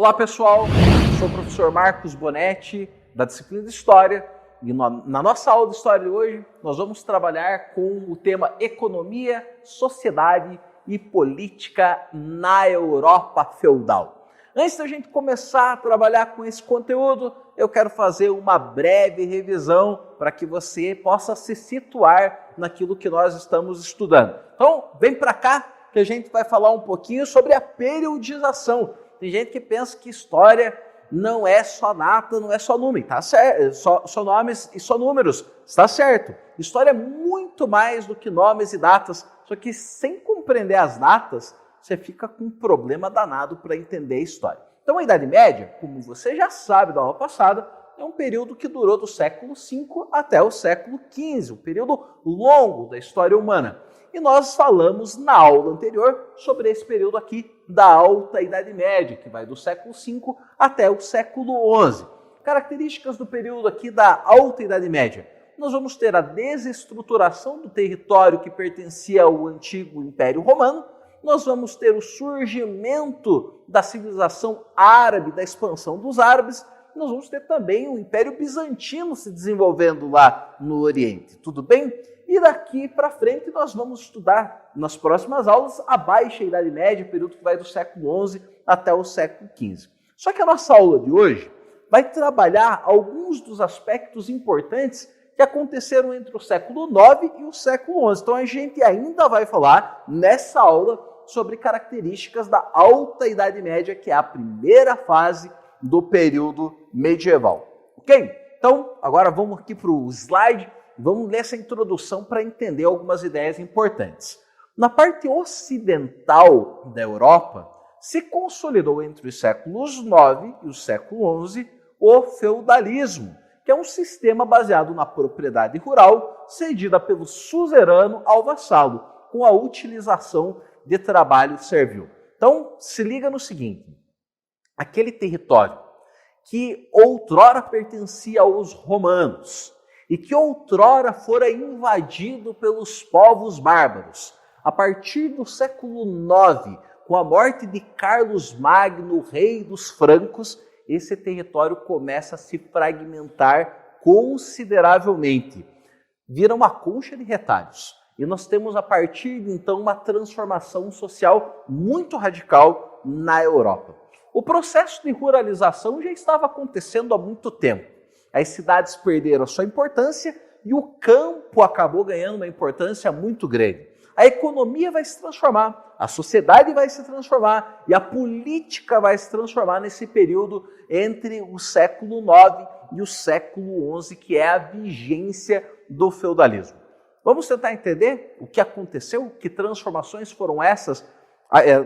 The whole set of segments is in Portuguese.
Olá pessoal, sou o professor Marcos Bonetti, da disciplina de História, e na nossa aula de História de hoje nós vamos trabalhar com o tema Economia, Sociedade e Política na Europa Feudal. Antes da gente começar a trabalhar com esse conteúdo, eu quero fazer uma breve revisão para que você possa se situar naquilo que nós estamos estudando. Então, vem para cá que a gente vai falar um pouquinho sobre a periodização. Tem gente que pensa que história não é só data, não é só número, tá certo? Só nomes e só números, está certo. História é muito mais do que nomes e datas, só que sem compreender as datas, você fica com um problema danado para entender a história. Então a Idade Média, como você já sabe da aula passada, é um período que durou do século V até o século XV, um período longo da história humana. E nós falamos na aula anterior sobre esse período aqui da Alta Idade Média, que vai do século V até o século XI. Características do período aqui da Alta Idade Média. Nós vamos ter a desestruturação do território que pertencia ao antigo Império Romano, nós vamos ter o surgimento da civilização árabe, da expansão dos árabes, nós vamos ter também o Império Bizantino se desenvolvendo lá no Oriente, tudo bem? E daqui para frente nós vamos estudar nas próximas aulas a Baixa Idade Média, período que vai do século XI até o século XV. Só que a nossa aula de hoje vai trabalhar alguns dos aspectos importantes que aconteceram entre o século IX e o século XI. Então a gente ainda vai falar nessa aula sobre características da Alta Idade Média, que é a primeira fase do período medieval. Ok? Então, agora vamos aqui para o slide, vamos ler essa introdução para entender algumas ideias importantes. Na parte ocidental da Europa, se consolidou entre os séculos IX e o século XI o feudalismo, que é um sistema baseado na propriedade rural, cedida pelo suzerano ao vassalo, com a utilização de trabalho servil. Então, se liga no seguinte, aquele território que outrora pertencia aos romanos e que outrora fora invadido pelos povos bárbaros, a partir do século IX, com a morte de Carlos Magno, rei dos francos, esse território começa a se fragmentar consideravelmente. Vira uma concha de retalhos. E nós temos, a partir de então, uma transformação social muito radical na Europa. O processo de ruralização já estava acontecendo há muito tempo. As cidades perderam a sua importância e o campo acabou ganhando uma importância muito grande. A economia vai se transformar, a sociedade vai se transformar e a política vai se transformar nesse período entre o século IX e o século XI, que é a vigência do feudalismo. Vamos tentar entender o que aconteceu, que transformações foram essas,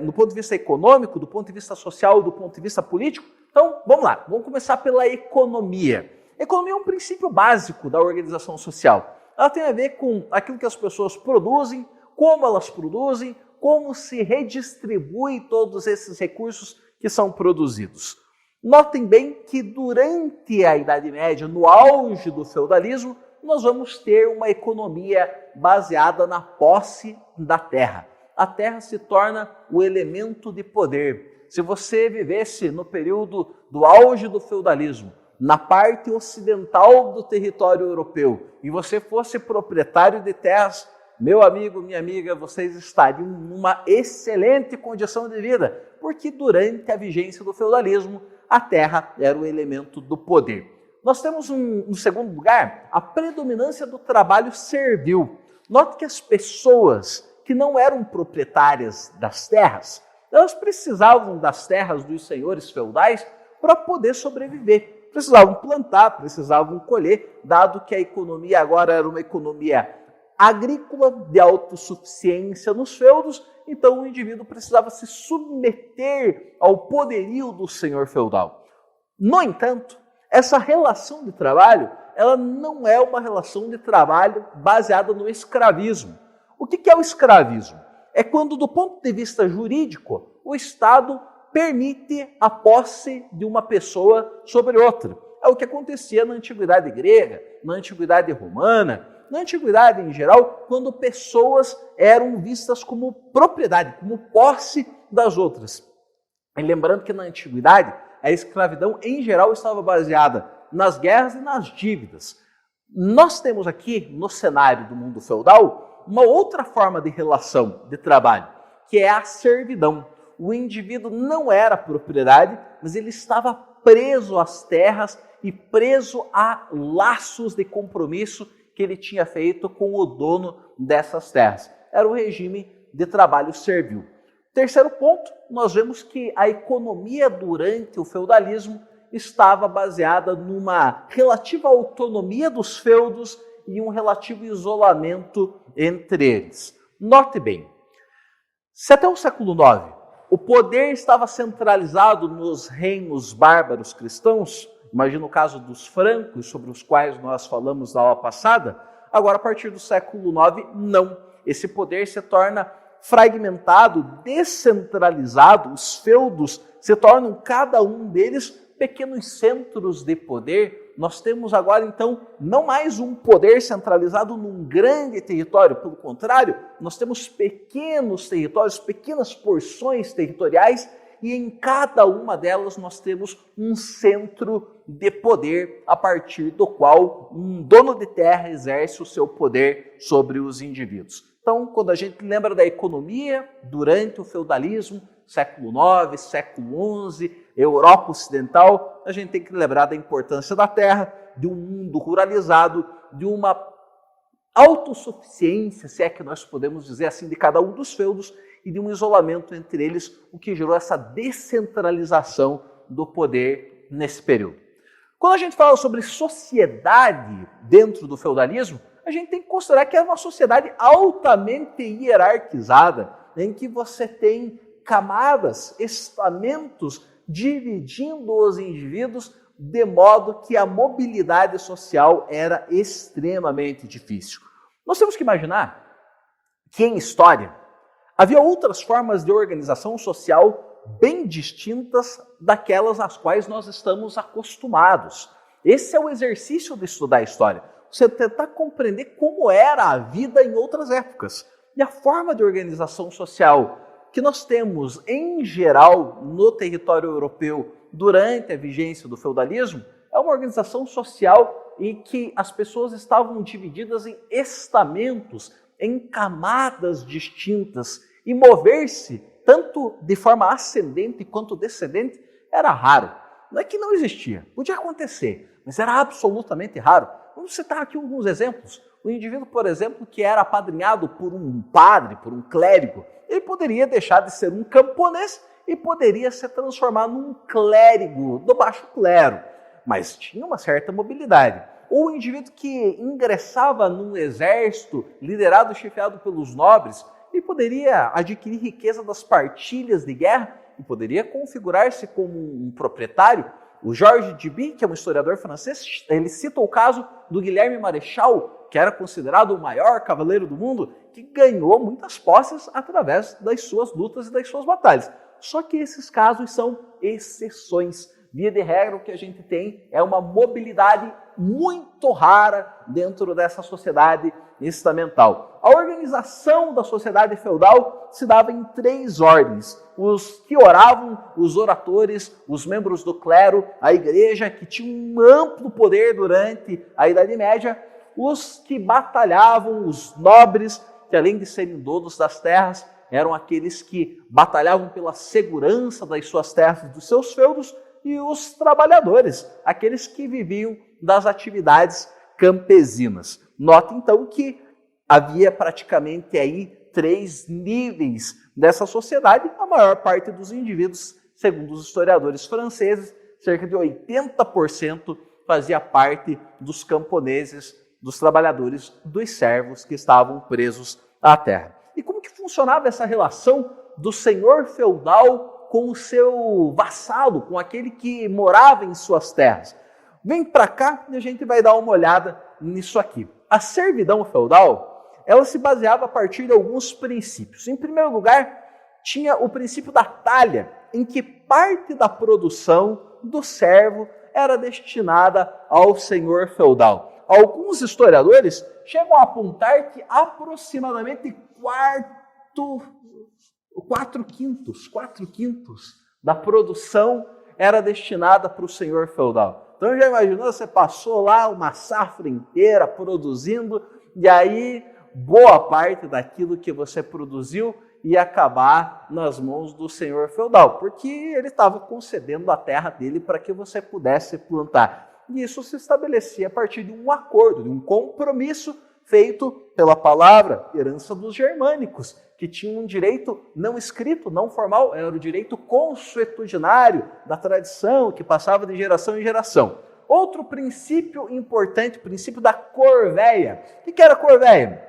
do ponto de vista econômico, do ponto de vista social, do ponto de vista político? Então, vamos lá, vamos começar pela economia. Economia é um princípio básico da organização social. Ela tem a ver com aquilo que as pessoas produzem, como elas produzem, como se redistribui todos esses recursos que são produzidos. Notem bem que durante a Idade Média, no auge do feudalismo, nós vamos ter uma economia baseada na posse da terra. A terra se torna o elemento de poder. Se você vivesse no período do auge do feudalismo, na parte ocidental do território europeu, e você fosse proprietário de terras, meu amigo, minha amiga, vocês estariam numa excelente condição de vida, porque durante a vigência do feudalismo, a terra era o elemento do poder. Nós temos, no segundo lugar, a predominância do trabalho servil. Note que as pessoas que não eram proprietárias das terras, elas precisavam das terras dos senhores feudais para poder sobreviver. Precisavam plantar, precisavam colher, dado que a economia agora era uma economia agrícola de autossuficiência nos feudos, então o indivíduo precisava se submeter ao poderio do senhor feudal. No entanto, essa relação de trabalho, ela não é uma relação de trabalho baseada no escravismo. O que é o escravismo? É quando, do ponto de vista jurídico, o Estado permite a posse de uma pessoa sobre outra. É o que acontecia na Antiguidade grega, na Antiguidade romana, na Antiguidade em geral, quando pessoas eram vistas como propriedade, como posse das outras. E lembrando que na antiguidade, a escravidão em geral estava baseada nas guerras e nas dívidas. Nós temos aqui, no cenário do mundo feudal, uma outra forma de relação de trabalho, que é a servidão. O indivíduo não era propriedade, mas ele estava preso às terras e preso a laços de compromisso que ele tinha feito com o dono dessas terras. Era o regime de trabalho servil. Terceiro ponto, nós vemos que a economia durante o feudalismo estava baseada numa relativa autonomia dos feudos e um relativo isolamento entre eles. Note bem, se até o século IX o poder estava centralizado nos reinos bárbaros cristãos, imagina o caso dos francos, sobre os quais nós falamos na aula passada, agora a partir do século IX, não. Esse poder se torna fragmentado, descentralizado, os feudos se tornam cada um deles pequenos centros de poder. Nós temos agora, então, não mais um poder centralizado num grande território, pelo contrário, nós temos pequenos territórios, pequenas porções territoriais, e em cada uma delas nós temos um centro de poder a partir do qual um dono de terra exerce o seu poder sobre os indivíduos. Então, quando a gente lembra da economia durante o feudalismo, século IX, século XI, Europa Ocidental, a gente tem que lembrar da importância da terra, de um mundo ruralizado, de uma autossuficiência, se é que nós podemos dizer assim, de cada um dos feudos, e de um isolamento entre eles, o que gerou essa descentralização do poder nesse período. Quando a gente fala sobre sociedade dentro do feudalismo, a gente tem que considerar que é uma sociedade altamente hierarquizada, em que você tem camadas, estamentos dividindo os indivíduos, de modo que a mobilidade social era extremamente difícil. Nós temos que imaginar que em história havia outras formas de organização social bem distintas daquelas às quais nós estamos acostumados. Esse é o exercício de estudar a história. Você tentar compreender como era a vida em outras épocas. E a forma de organização social que nós temos, em geral, no território europeu durante a vigência do feudalismo, é uma organização social em que as pessoas estavam divididas em estamentos, em camadas distintas, e mover-se, tanto de forma ascendente quanto descendente, era raro. Não é que não existia, podia acontecer, mas era absolutamente raro. Vamos citar aqui alguns exemplos. O indivíduo, por exemplo, que era apadrinhado por um padre, por um clérigo, ele poderia deixar de ser um camponês e poderia se transformar num clérigo do baixo clero, mas tinha uma certa mobilidade. Ou o indivíduo que ingressava num exército liderado e chefiado pelos nobres, ele poderia adquirir riqueza das partilhas de guerra e poderia configurar-se como um proprietário. O Georges Duby, que é um historiador francês, ele cita o caso do Guilherme Marechal, que era considerado o maior cavaleiro do mundo, que ganhou muitas posses através das suas lutas e das suas batalhas. Só que esses casos são exceções. Via de regra, o que a gente tem é uma mobilidade muito rara dentro dessa sociedade estamental. A organização da sociedade feudal se dava em 3 ordens. Os que oravam, os oratores, os membros do clero, a igreja, que tinha um amplo poder durante a Idade Média, os que batalhavam, os nobres, que além de serem donos das terras, eram aqueles que batalhavam pela segurança das suas terras e dos seus feudos, e os trabalhadores, aqueles que viviam das atividades campesinas. Note então que havia praticamente aí 3 níveis dessa sociedade. A maior parte dos indivíduos, segundo os historiadores franceses, cerca de 80% fazia parte dos camponeses, dos trabalhadores, dos servos que estavam presos à terra. E como que funcionava essa relação do senhor feudal com o seu vassalo, com aquele que morava em suas terras? Vem para cá e a gente vai dar uma olhada nisso aqui. A servidão feudal, ela se baseava a partir de alguns princípios. Em primeiro lugar, tinha o princípio da talha, em que parte da produção do servo era destinada ao senhor feudal. Alguns historiadores chegam a apontar que aproximadamente 4 quintos da produção era destinada para o senhor feudal. Então já imaginou, você passou lá uma safra inteira produzindo e aí boa parte daquilo que você produziu ia acabar nas mãos do senhor feudal, porque ele estava concedendo a terra dele para que você pudesse plantar. E isso se estabelecia a partir de um acordo, de um compromisso feito pela palavra, herança dos germânicos, que tinham um direito não escrito, não formal, era o direito consuetudinário da tradição, que passava de geração em geração. Outro princípio importante, o princípio da corvéia. O que era a corvéia?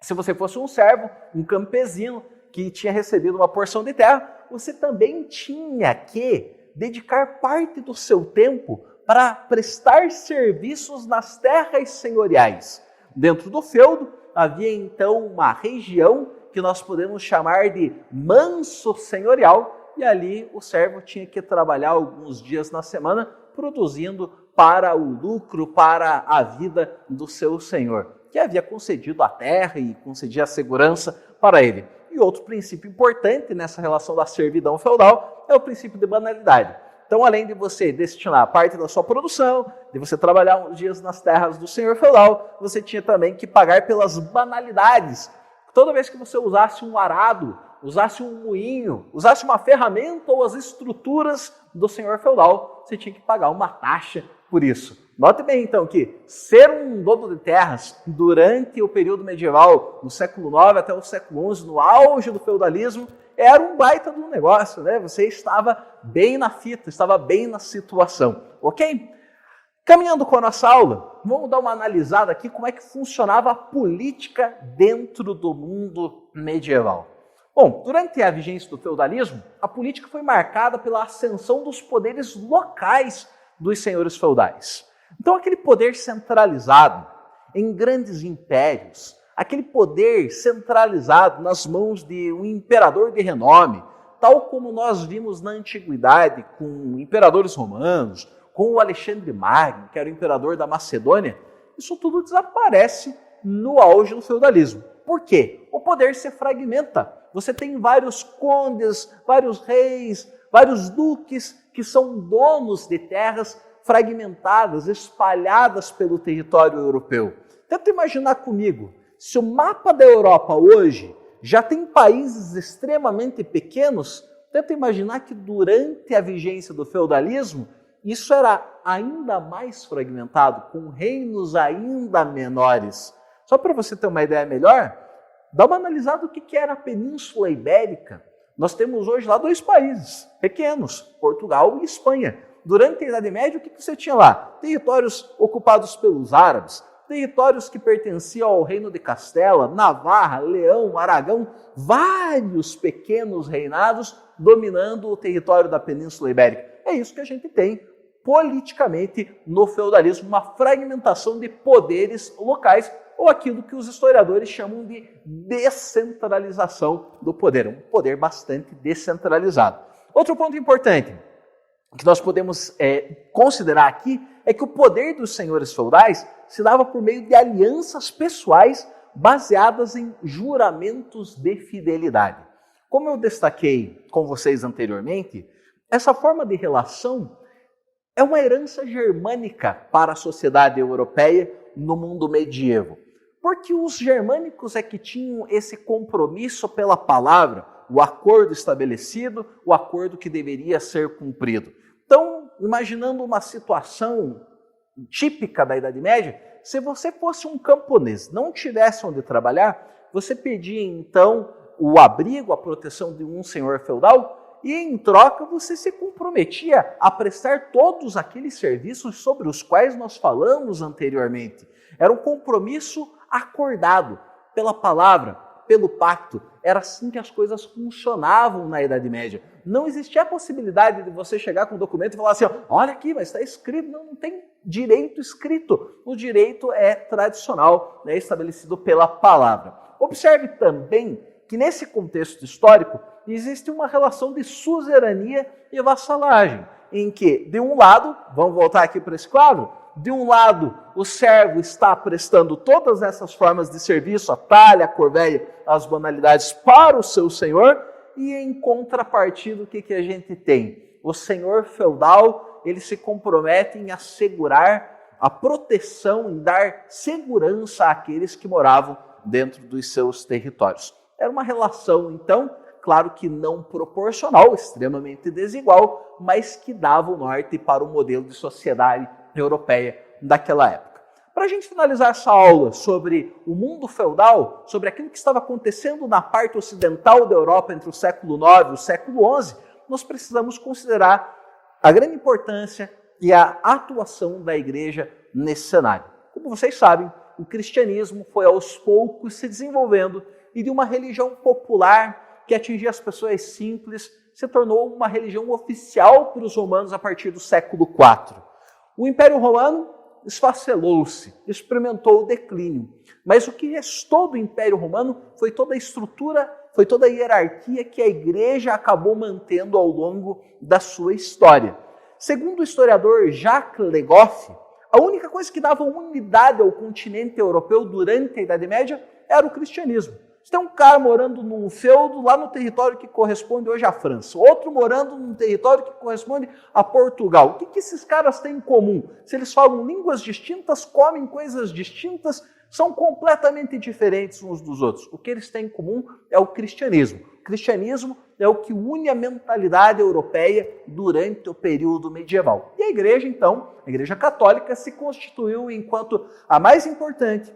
Se você fosse um servo, um campesino, que tinha recebido uma porção de terra, você também tinha que dedicar parte do seu tempo para prestar serviços nas terras senhoriais. Dentro do feudo, havia então uma região que nós podemos chamar de manso senhorial, e ali o servo tinha que trabalhar alguns dias na semana, produzindo para o lucro, para a vida do seu senhor, que havia concedido a terra e concedia a segurança para ele. E outro princípio importante nessa relação da servidão feudal é o princípio de banalidade. Então, além de você destinar parte da sua produção, de você trabalhar uns dias nas terras do senhor feudal, você tinha também que pagar pelas banalidades. Toda vez que você usasse um arado, usasse um moinho, usasse uma ferramenta ou as estruturas do senhor feudal, você tinha que pagar uma taxa por isso. Note bem, então, que ser um dono de terras durante o período medieval, no século IX até o século XI, no auge do feudalismo, era um baita de um negócio, né? Você estava bem na fita, estava bem na situação, ok? Caminhando com a nossa aula, vamos dar uma analisada aqui como é que funcionava a política dentro do mundo medieval. Bom, durante a vigência do feudalismo, a política foi marcada pela ascensão dos poderes locais dos senhores feudais. Então, aquele poder centralizado em grandes impérios, aquele poder centralizado nas mãos de um imperador de renome, tal como nós vimos na antiguidade com imperadores romanos, com o Alexandre Magno, que era o imperador da Macedônia, isso tudo desaparece no auge do feudalismo. Por quê? O poder se fragmenta. Você tem vários condes, vários reis, vários duques que são donos de terras fragmentadas, espalhadas pelo território europeu. Tenta imaginar comigo, se o mapa da Europa hoje já tem países extremamente pequenos, tenta imaginar que durante a vigência do feudalismo, isso era ainda mais fragmentado, com reinos ainda menores. Só para você ter uma ideia melhor, dá uma analisada do que era a Península Ibérica. Nós temos hoje lá 2 países pequenos, Portugal e Espanha. Durante a Idade Média, o que você tinha lá? Territórios ocupados pelos árabes, territórios que pertenciam ao Reino de Castela, Navarra, Leão, Aragão, vários pequenos reinados dominando o território da Península Ibérica. É isso que a gente tem politicamente no feudalismo, uma fragmentação de poderes locais, ou aquilo que os historiadores chamam de descentralização do poder, um poder bastante descentralizado. Outro ponto importante que nós podemos considerar aqui é que o poder dos senhores feudais se dava por meio de alianças pessoais baseadas em juramentos de fidelidade. Como eu destaquei com vocês anteriormente, essa forma de relação é uma herança germânica para a sociedade europeia no mundo medievo. Porque os germânicos é que tinham esse compromisso pela palavra, o acordo estabelecido, o acordo que deveria ser cumprido. Então, imaginando uma situação típica da Idade Média, se você fosse um camponês, não tivesse onde trabalhar, você pedia então o abrigo, a proteção de um senhor feudal, e em troca você se comprometia a prestar todos aqueles serviços sobre os quais nós falamos anteriormente. Era um compromisso acordado pela palavra, pelo pacto. Era assim que as coisas funcionavam na Idade Média. Não existia a possibilidade de você chegar com um documento e falar assim, olha aqui, mas está escrito. Não tem direito escrito. O direito é tradicional, né, estabelecido pela palavra. Observe também que nesse contexto histórico existe uma relação de suzerania e vassalagem, em que, de um lado, vamos voltar aqui para esse quadro, de um lado, o servo está prestando todas essas formas de serviço, a talha, a corvéia, as banalidades para o seu senhor, e em contrapartida o que a gente tem? O senhor feudal, ele se compromete em assegurar a proteção, em dar segurança àqueles que moravam dentro dos seus territórios. Era uma relação, então, claro que não proporcional, extremamente desigual, mas que dava o norte para o modelo de sociedade europeia daquela época. Para a gente finalizar essa aula sobre o mundo feudal, sobre aquilo que estava acontecendo na parte ocidental da Europa entre o século IX e o século XI, nós precisamos considerar a grande importância e a atuação da igreja nesse cenário. Como vocês sabem, o cristianismo foi aos poucos se desenvolvendo e de uma religião popular que atingia as pessoas simples se tornou uma religião oficial para os romanos a partir do século IV. O Império Romano esfacelou-se, experimentou o declínio, mas o que restou do Império Romano foi toda a estrutura, foi toda a hierarquia que a igreja acabou mantendo ao longo da sua história. Segundo o historiador Jacques Le Goff, a única coisa que dava unidade ao continente europeu durante a Idade Média era o cristianismo. Você tem um cara morando num feudo lá no território que corresponde hoje à França, outro morando num território que corresponde a Portugal. O que esses caras têm em comum? Se eles falam línguas distintas, comem coisas distintas, são completamente diferentes uns dos outros. O que eles têm em comum é o cristianismo. O cristianismo é o que une a mentalidade europeia durante o período medieval. E a igreja, então, a igreja católica, se constituiu enquanto a mais importante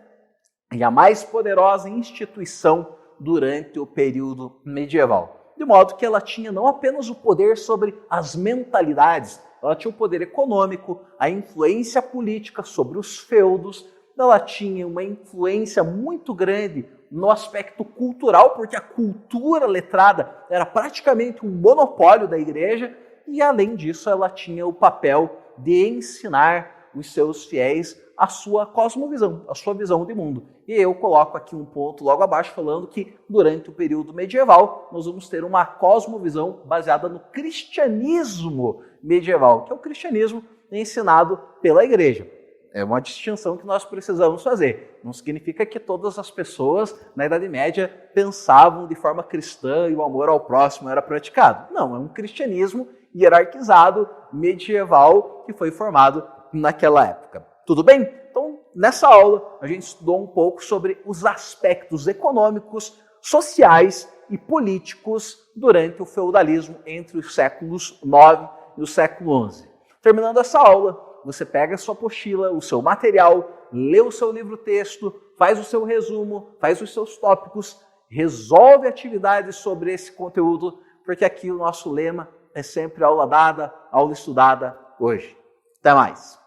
e a mais poderosa instituição durante o período medieval. De modo que ela tinha não apenas o poder sobre as mentalidades, ela tinha o poder econômico, a influência política sobre os feudos, ela tinha uma influência muito grande no aspecto cultural, porque a cultura letrada era praticamente um monopólio da igreja, e além disso ela tinha o papel de ensinar os seus fiéis a sua cosmovisão, a sua visão de mundo. E eu coloco aqui um ponto logo abaixo falando que durante o período medieval nós vamos ter uma cosmovisão baseada no cristianismo medieval, que é o cristianismo ensinado pela igreja. É uma distinção que nós precisamos fazer. Não significa que todas as pessoas na Idade Média pensavam de forma cristã e o amor ao próximo era praticado. Não, é um cristianismo hierarquizado, medieval, que foi formado naquela época. Tudo bem? Então, nessa aula, a gente estudou um pouco sobre os aspectos econômicos, sociais e políticos durante o feudalismo entre os séculos IX e o século XI. Terminando essa aula, você pega a sua apostila, o seu material, lê o seu livro-texto, faz o seu resumo, faz os seus tópicos, resolve atividades sobre esse conteúdo, porque aqui o nosso lema é sempre aula dada, aula estudada hoje. Até mais!